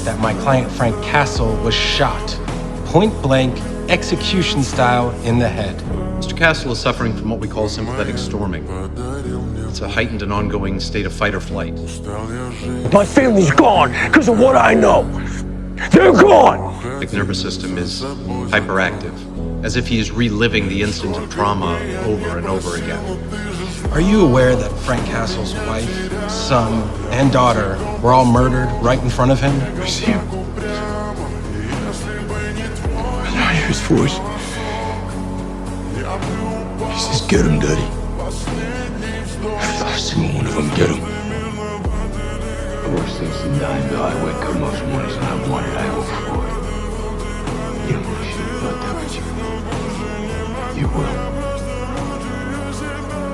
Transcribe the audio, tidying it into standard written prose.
that my client Frank Castle was shot, point blank, execution style in the head. Mr. Castle is suffering from what we call sympathetic storming. It's a heightened and ongoing state of fight or flight. My family's gone because of what I know. They're gone! The nervous system is hyperactive, as if he is reliving the instant of trauma over and over again. Are you aware that Frank Castle's wife, son, and daughter were all murdered right in front of him? I see him. And I hear his voice. He says, "Get him, Daddy." Every last single one of them, get him. Worst things than dying the highway cut most mornings when I wanted, I hope for it. You don't wish you about that, would you? You will.